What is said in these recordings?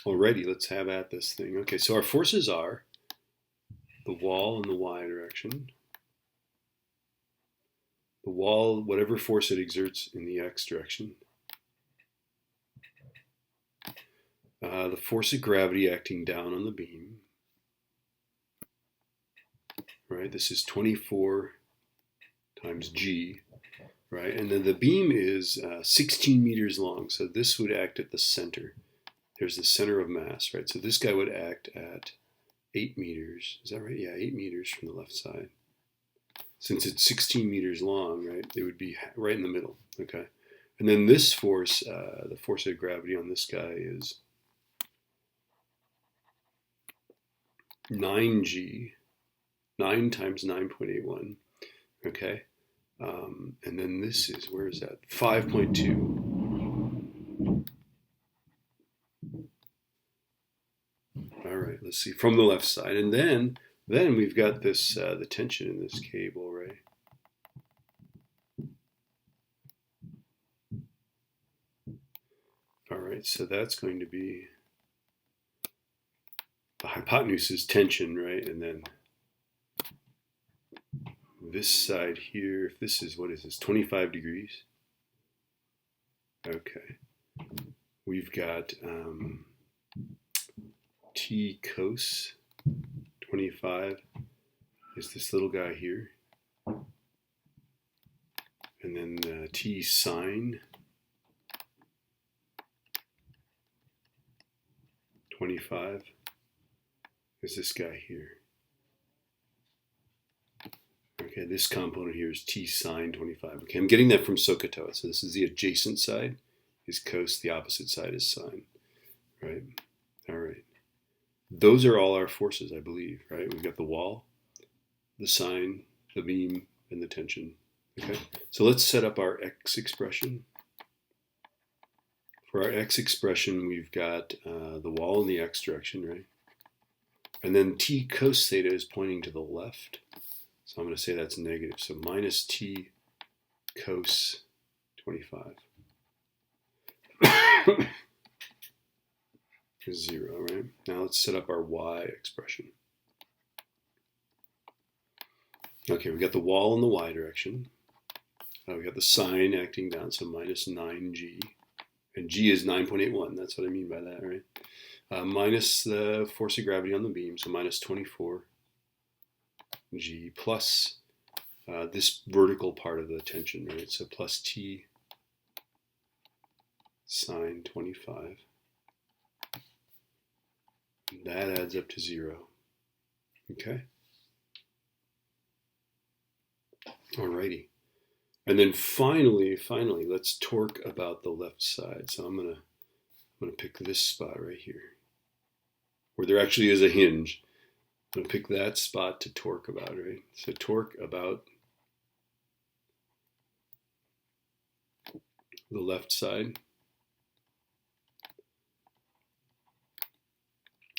Alrighty, let's have at this thing. Okay, so our forces are the wall in the y direction, the wall, whatever force it exerts in the x direction, the force of gravity acting down on the beam, right? This is 24 times g, right? And then the beam is 16 meters long, so this would act at the center. There's the center of mass, right? So this guy would act at 8 meters. Is that right? Yeah, 8 meters from the left side. Since it's 16 meters long, right, it would be right in the middle, okay? And then this force, the force of gravity on this guy is 9g, 9 times 9.81, okay? And then this is, where is that? 5.2. All right, let's see, from the left side. And then we've got this, the tension in this cable, right? All right, so that's going to be, the hypotenuse is tension, right? And then this side here, if this is, what is this, 25 degrees? Okay. We've got T cos 25 is this little guy here. And then T sine 25 is this guy here. Okay, this component here is T sine 25. Okay, I'm getting that from SOHCAHTOA. So this is the adjacent side is cos, the opposite side is sine, right? All right. Those are all our forces, I believe, right? We've got the wall, the sine, the beam, and the tension. Okay, so let's set up our x expression. For our x expression, we've got the wall in the x direction, right? And then t cos theta is pointing to the left. So I'm going to say that's negative. So minus t cos 25 is 0, right? Now let's set up our y expression. Okay, we got the wall in the y direction. We got the sine acting down, so minus 9g. And g is 9.81. That's what I mean by that, right? Minus the force of gravity on the beam, so minus 24 g plus this vertical part of the tension, right? So plus t sine 25. That adds up to 0. Okay? Alrighty. And then finally, let's torque about the left side. So I'm gonna pick this spot right here, where there actually is a hinge. I'm gonna pick that spot to torque about, right? So torque about the left side.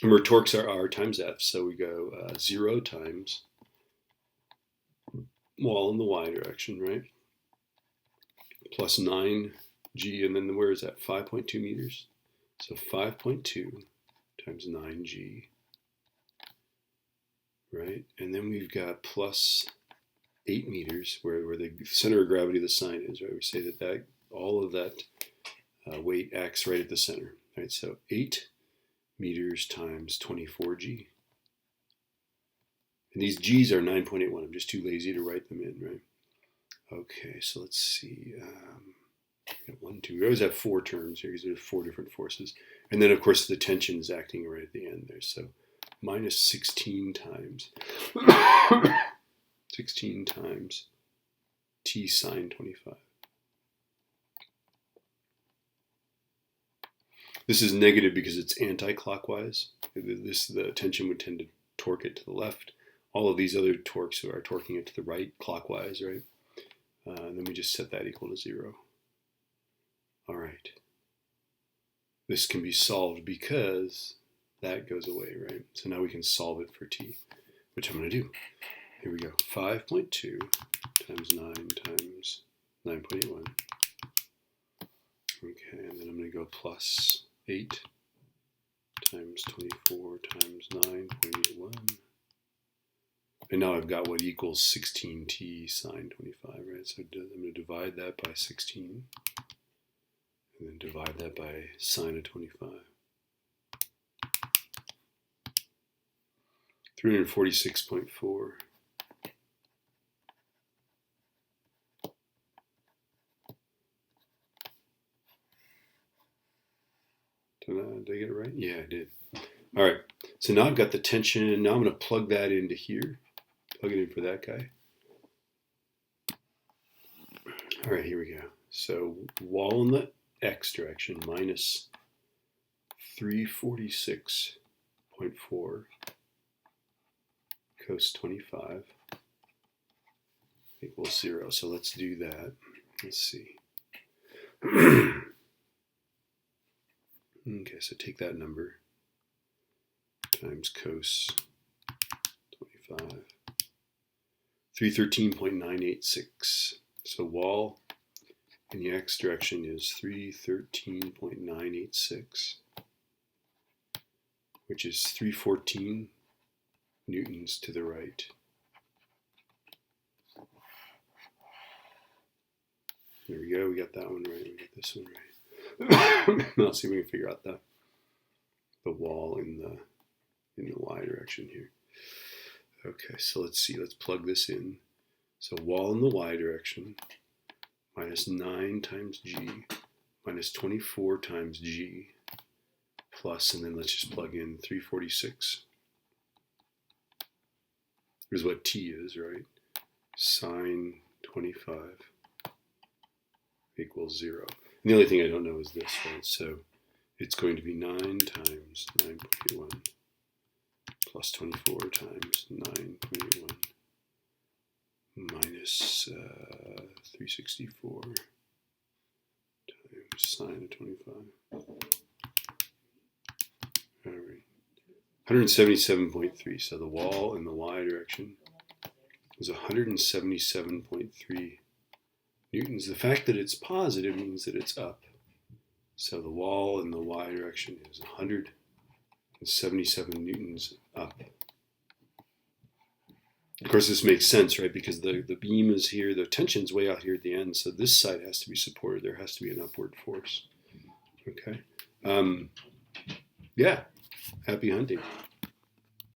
Remember, torques are R times F, so we go 0 times wall in the y direction, right? Plus 9g, and then where is that? 5.2 meters. So 5.2 times 9g, right? And then we've got plus 8 meters, where the center of gravity of the sine is, right? We say that all of that weight acts right at the center, right? So 8 meters times 24g. And these g's are 9.81. I'm just too lazy to write them in, right? Okay, so let's see. We always have 4 terms here because there's 4 different forces. And then, of course, the tension is acting right at the end there. So minus 16 times 16 times t sine 25. This is negative because it's anti-clockwise. The tension would tend to torque it to the left. All of these other torques are torquing it to the right, clockwise, right? And then we just set that equal to 0. All right. This can be solved because that goes away, right? So now we can solve it for t, which I'm going to do. Here we go. 5.2 times 9 times 9.81. Okay, and then I'm going to go plus 8 times 24 times 9.81. And now I've got what equals 16t sine 25, right? So I'm going to divide that by 16, and then divide that by sine of 25. 346.4. Did I get it right? Yeah, I did. All right, so now I've got the tension. Now I'm going to plug that into here. Plug it in for that guy. All right, here we go. So wall in the x direction minus 346.4 cos 25 equals 0. So let's do that. Let's see. Okay, so take that number times cos 25. 313.986. So wall in the x direction is 313.986, which is 314 newtons to the right. There we go, we got that one right, we got this one right. Now let's see if we can figure out the wall in the y direction here. Okay, so let's see, let's plug this in. So wall in the y direction minus 9 times g minus 24 times g plus, and then let's just plug in 346. Here's what t is, right? Sine 25 equals 0. And the only thing I don't know is this, right? So it's going to be 9 times 9.81 plus 24 times 9.81 minus 364 times sine of 25. All right. 177.3. So the wall in the y direction is 177.3 newtons. The fact that it's positive means that it's up. So the wall in the y direction is 177 newtons up. Of course, this makes sense, right? Because the beam is here, the tension's way out here at the end, so this side has to be supported. There has to be an upward force. Okay. Yeah. Happy hunting.